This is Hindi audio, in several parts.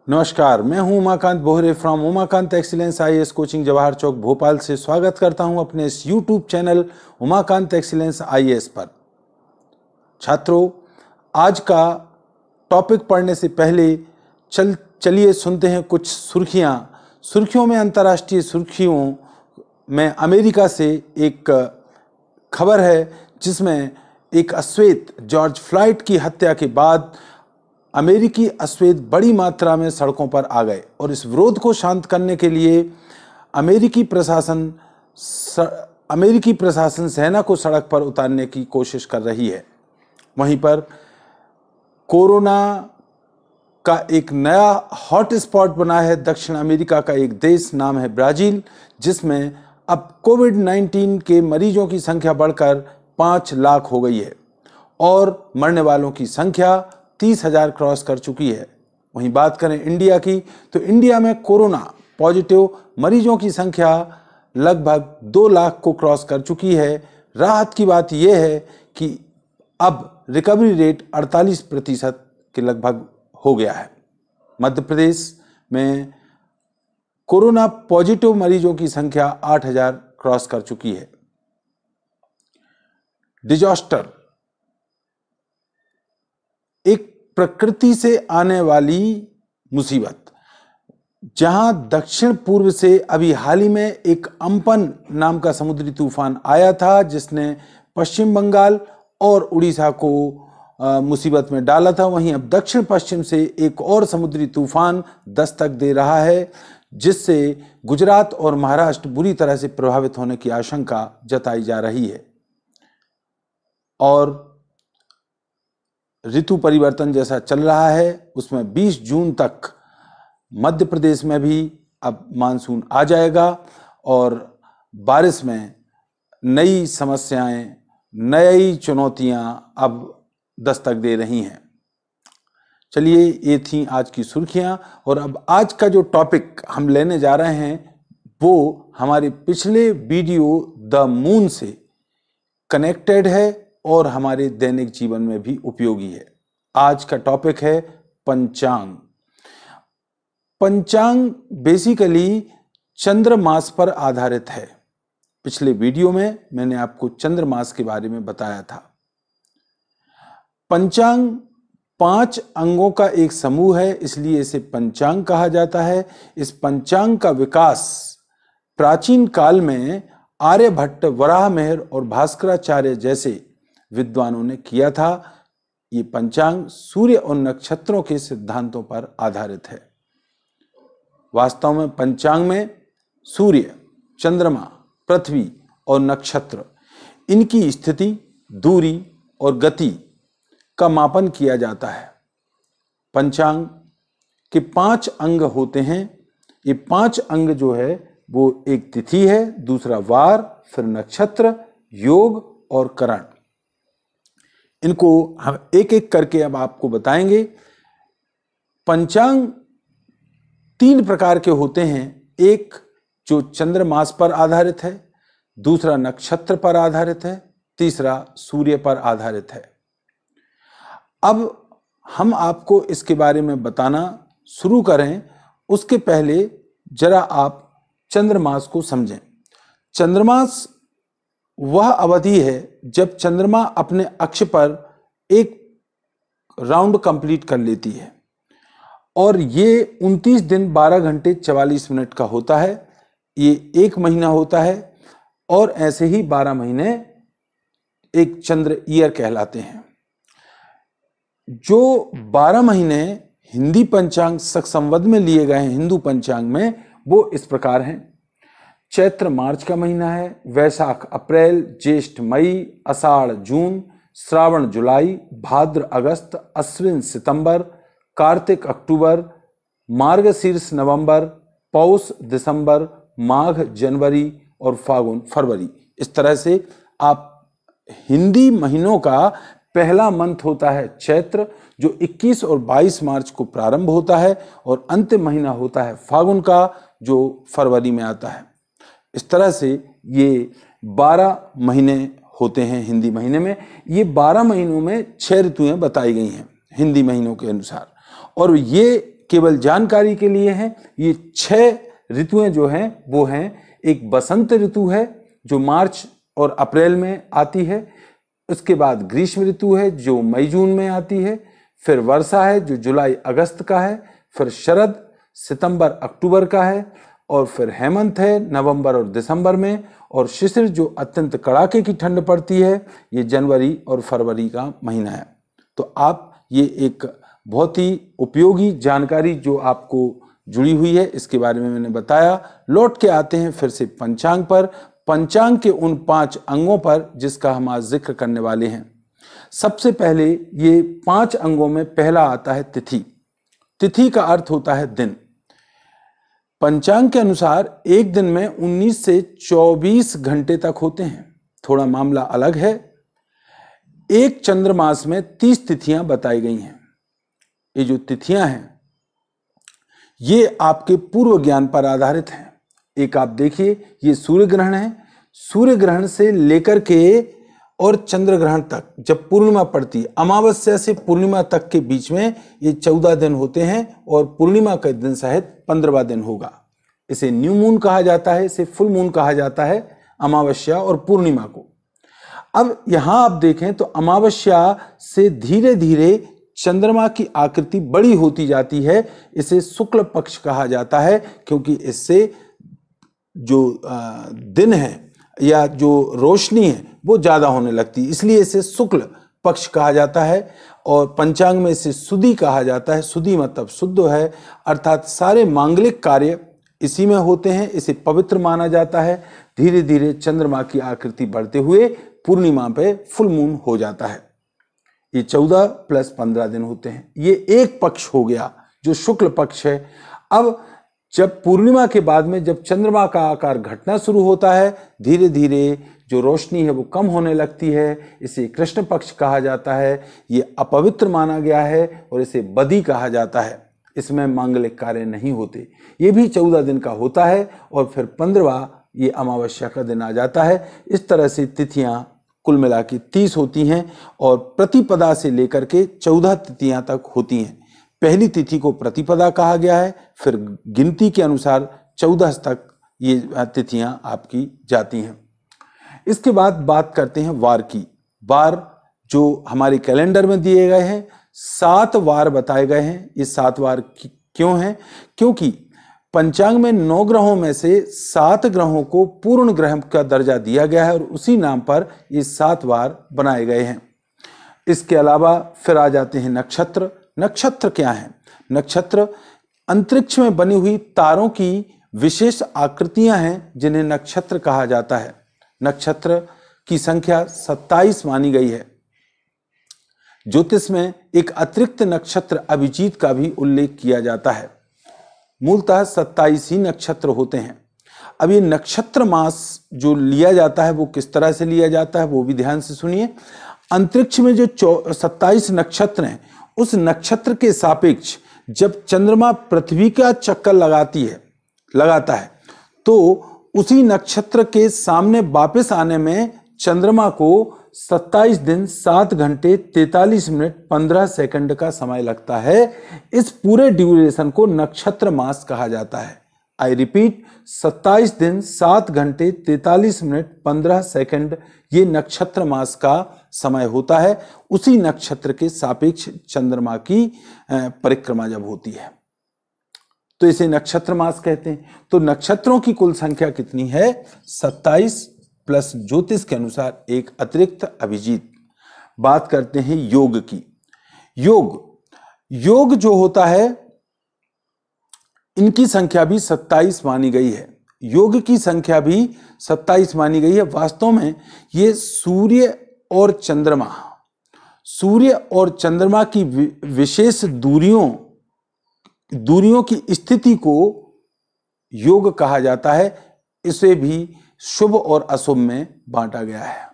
नमस्कार, मैं हूं Umakant Bohare from Umakant Excellence IAS coaching Jawahar Chowk Bhopal से स्वागत करता हूं अपने इस YouTube channel Umakant Excellence IAS पर। छात्रों, आज का टॉपिक पढ़ने से पहले चलिए सुनते हैं कुछ सुर्खियों में अंतर्राष्ट्रीय सुर्खियों में अमेरिका से एक खबर है जिसमें एक अश्वेत जॉर्ज फ्लॉयड की हत्या के बाद अमेरिकी अश्वेत बड़ी मात्रा में सड़कों पर आ गए और इस विरोध को शांत करने के लिए अमेरिकी प्रशासन सेना को सड़क पर उतारने की कोशिश कर रही है। वहीं पर कोरोना का एक नया हॉट स्पॉट बना है दक्षिण अमेरिका का एक देश, नाम है ब्राजील, जिसमें अब कोविड-19 के मरीजों की संख्या बढ़कर 5 लाख हो गई है और मरने वालों की संख्या 30,000 क्रॉस कर चुकी है। वहीं बात करें इंडिया की, तो इंडिया में कोरोना पॉजिटिव मरीजों की संख्या लगभग 2 लाख को क्रॉस कर चुकी है। राहत की बात यह है कि अब रिकवरी रेट 48% के लगभग हो गया है। मध्य प्रदेश में कोरोना पॉजिटिव मरीजों की संख्या 8,000 क्रॉस कर चुकी है। डिजास्टर, एक प्रकृति से आने वाली मुसीबत, जहां दक्षिण पूर्व से अभी हाल ही में एक अम्पन नाम का समुद्री तूफान आया था जिसने पश्चिम बंगाल और उड़ीसा को मुसीबत में डाला था। वहीं अब दक्षिण पश्चिम से एक और समुद्री तूफान दस्तक दे रहा है जिससे गुजरात और महाराष्ट्र बुरी तरह से प्रभावित होने की आशंका जताई जा रही है। और ऋतु परिवर्तन जैसा चल रहा है उसमें 20 जून तक मध्य प्रदेश में भी अब मानसून आ जाएगा और बारिश में नई समस्याएं, नई चुनौतियां अब दस्तक दे रही हैं। चलिए, ये थी आज की सुर्खियां और अब आज का जो टॉपिक हम लेने जा रहे हैं वो हमारे पिछले वीडियो द मून से कनेक्टेड है और हमारे दैनिक जीवन में भी उपयोगी है। आज का टॉपिक है पंचांग। पंचांग बेसिकली चंद्र मास पर आधारित है। पिछले वीडियो में मैंने आपको चंद्र मास के बारे में बताया था। पंचांग 5 अंगों का एक समूह है, इसलिए इसे पंचांग कहा जाता है। इस पंचांग का विकास प्राचीन काल में आर्यभट्ट, वराहमिहिर और भास्कराचार्य जैसे विद्वानों ने किया था। ये पंचांग सूर्य और नक्षत्रों के सिद्धांतों पर आधारित है। वास्तव में पंचांग में सूर्य, चंद्रमा, पृथ्वी और नक्षत्र, इनकी स्थिति, दूरी और गति का मापन किया जाता है। पंचांग के 5 अंग होते हैं। ये 5 अंग जो है वो एक तिथि है, दूसरा वार, फिर नक्षत्र, योग और करण। इनको हम एक एक करके अब आपको बताएंगे। पंचांग 3 प्रकार के होते हैं। एक जो चंद्रमास पर आधारित है, दूसरा नक्षत्र पर आधारित है, तीसरा सूर्य पर आधारित है। अब हम आपको इसके बारे में बताना शुरू करें उसके पहले जरा आप चंद्रमास को समझें। चंद्रमास वह अवधि है जब चंद्रमा अपने अक्ष पर एक राउंड कंप्लीट कर लेती है और ये 29 दिन 12 घंटे 44 मिनट का होता है। ये 1 महीना होता है और ऐसे ही 12 महीने एक चंद्र ईयर कहलाते हैं। जो 12 महीने हिंदी पंचांग संवद में लिए गए हैं, हिंदू पंचांग में, वो इस प्रकार हैं। चैत्र मार्च का महीना है, वैशाख अप्रैल, ज्येष्ठ मई, आषाढ़ जून, श्रावण जुलाई, भाद्र अगस्त, अश्विन सितंबर, कार्तिक अक्टूबर, मार्गशीर्ष नवंबर, पौष दिसंबर, माघ जनवरी और फागुन फरवरी। इस तरह से आप हिंदी महीनों का पहला मंथ होता है चैत्र, जो 21 और 22 मार्च को प्रारंभ होता है, और अंतिम महीना होता है फागुन का, जो फरवरी में आता है। इस तरह से ये 12 महीने होते हैं हिंदी महीने में। ये 12 महीनों में 6 ऋतुएं बताई गई हैं हिंदी महीनों के अनुसार, और ये केवल जानकारी के लिए हैं। ये 6 ऋतुएं जो हैं वो हैं, एक बसंत ऋतु है जो मार्च और अप्रैल में आती है, उसके बाद ग्रीष्म ऋतु है जो मई जून में आती है, फिर वर्षा है जो जुलाई अगस्त का है, फिर शरद सितंबर अक्टूबर का है, और फिर हेमंत है नवंबर और दिसंबर में, और शिशिर जो अत्यंत कड़ाके की ठंड पड़ती है ये जनवरी और फरवरी का महीना है। तो आप ये एक बहुत ही उपयोगी जानकारी जो आपको जुड़ी हुई है इसके बारे में मैंने बताया। लौट के आते हैं फिर से पंचांग पर, पंचांग के उन 5 अंगों पर जिसका हम आज जिक्र करने वाले हैं। सबसे पहले ये 5 अंगों में पहला आता है तिथि। तिथि का अर्थ होता है दिन। पंचांग के अनुसार एक दिन में 19 से 24 घंटे तक होते हैं। थोड़ा मामला अलग है। एक चंद्रमास में 30 तिथियां बताई गई हैं। ये जो तिथियां हैं ये आपके पूर्व ज्ञान पर आधारित हैं। एक आप देखिए, ये सूर्य ग्रहण है। सूर्य ग्रहण से लेकर के और चंद्र ग्रहण तक जब पूर्णिमा पड़ती है, अमावस्या से पूर्णिमा तक के बीच में ये 14 दिन होते हैं, और पूर्णिमा का दिन सहित 15वां दिन होगा। इसे न्यू मून कहा जाता है, इसे फुल मून कहा जाता है, अमावस्या और पूर्णिमा को। अब यहां आप देखें तो अमावस्या से धीरे धीरे चंद्रमा की आकृति बड़ी होती जाती है। इसे शुक्ल पक्ष कहा जाता है, क्योंकि इससे जो दिन है या जो रोशनी है वो ज्यादा होने लगती है, इसलिए इसे शुक्ल पक्ष कहा जाता है। और पंचांग में इसे सुदी कहा जाता है। सुदी मतलब शुद्ध है, अर्थात सारे मांगलिक कार्य इसी में होते हैं। इसे पवित्र माना जाता है। धीरे धीरे चंद्रमा की आकृति बढ़ते हुए पूर्णिमा पे फुल मून हो जाता है। ये 14 + 15 दिन होते हैं। ये एक पक्ष हो गया जो शुक्ल पक्ष है। अब जब पूर्णिमा के बाद में जब चंद्रमा का आकार घटना शुरू होता है, धीरे धीरे जो रोशनी है वो कम होने लगती है। इसे कृष्ण पक्ष कहा जाता है। ये अपवित्र माना गया है और इसे बदी कहा जाता है। इसमें मांगलिक कार्य नहीं होते। ये भी 14 दिन का होता है, और फिर 15वां ये अमावस्या का दिन आ जाता है। इस तरह से तिथियां कुल मिला के 30 होती हैं, और प्रतिपदा से लेकर के 14 तिथियां तक होती हैं। पहली तिथि को प्रतिपदा कहा गया है, फिर गिनती के अनुसार 14 तक ये तिथियां आपकी जाती हैं। इसके बाद बात करते हैं वार की। वार जो हमारे कैलेंडर में दिए गए हैं, 7 वार बताए गए हैं। ये 7 वार क्यों हैं? क्योंकि पंचांग में 9 ग्रहों में से 7 ग्रहों को पूर्ण ग्रह का दर्जा दिया गया है, और उसी नाम पर ये 7 वार बनाए गए हैं। इसके अलावा फिर आ जाते हैं नक्षत्र। नक्षत्र क्या है? नक्षत्र अंतरिक्ष में बनी हुई तारों की विशेष आकृतियां हैं जिन्हें नक्षत्र कहा जाता है। नक्षत्र की संख्या 27 मानी गई है। ज्योतिष में एक अतिरिक्त नक्षत्र अभिजीत का भी उल्लेख किया जाता है। मूलतः 27 ही नक्षत्र होते हैं। अब ये नक्षत्र मास जो लिया जाता है वो किस तरह से लिया जाता है वो भी ध्यान से सुनिए। अंतरिक्ष में जो 27 नक्षत्र हैं, उस नक्षत्र के सापेक्ष जब चंद्रमा पृथ्वी का चक्कर लगाता है तो उसी नक्षत्र के सामने वापस आने में चंद्रमा को 27 दिन 7 घंटे 43 मिनट 15 सेकंड का समय लगता है। इस पूरे ड्यूरेशन को नक्षत्र मास कहा जाता है। आई रिपीट, 27 दिन 7 घंटे 43 मिनट 15 सेकंड ये नक्षत्र मास का समय होता है। उसी नक्षत्र के सापेक्ष चंद्रमा की परिक्रमा जब होती है तो इसे नक्षत्र मास कहते हैं। तो नक्षत्रों की कुल संख्या कितनी है? 27 प्लस ज्योतिष के अनुसार एक अतिरिक्त अभिजीत। बात करते हैं योग की। योग जो होता है इनकी संख्या भी 27 मानी गई है। योग की संख्या भी 27 मानी गई है। वास्तव में ये सूर्य और चंद्रमा की विशेष दूरियों की स्थिति को योग कहा जाता है। इसे भी शुभ और अशुभ में बांटा गया है।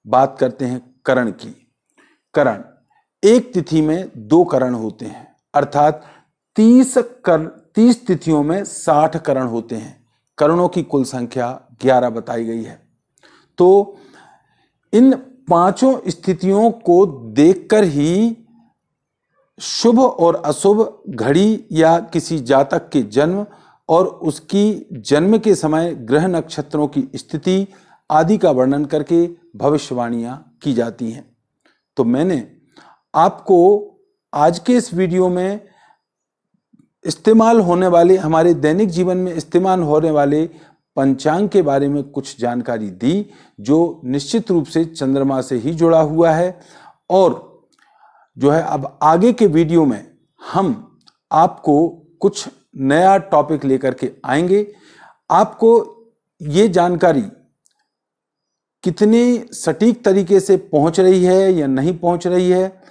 बात करते हैं करण की। करण, एक तिथि में 2 करण होते हैं, अर्थात 30 तिथियों में 60 करण होते हैं। करणों की कुल संख्या 11 बताई गई है। तो इन पांचों स्थितियों को देखकर ही शुभ और अशुभ घड़ी या किसी जातक के जन्म और उसकी जन्म के समय ग्रह नक्षत्रों की स्थिति आदि का वर्णन करके भविष्यवाणियां की जाती हैं। तो मैंने आपको आज के इस वीडियो में इस्तेमाल होने वाले, हमारे दैनिक जीवन में इस्तेमाल होने वाले पंचांग के बारे में कुछ जानकारी दी, जो निश्चित रूप से चंद्रमा से ही जुड़ा हुआ है। और जो है अब आगे के वीडियो में हम आपको कुछ नया टॉपिक लेकर के आएंगे। आपको ये जानकारी कितनी सटीक तरीके से पहुंच रही है या नहीं पहुंच रही है,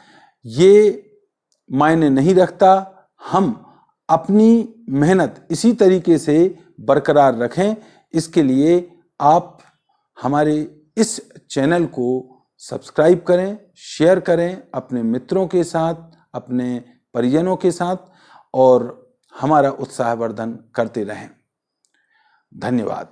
ये मायने नहीं रखता। हम अपनी मेहनत इसी तरीके से बरकरार रखें, इसके लिए आप हमारे इस चैनल को सब्सक्राइब करें, शेयर करें अपने मित्रों के साथ, अपने परिजनों के साथ, और हमारा उत्साहवर्धन करते रहें। धन्यवाद।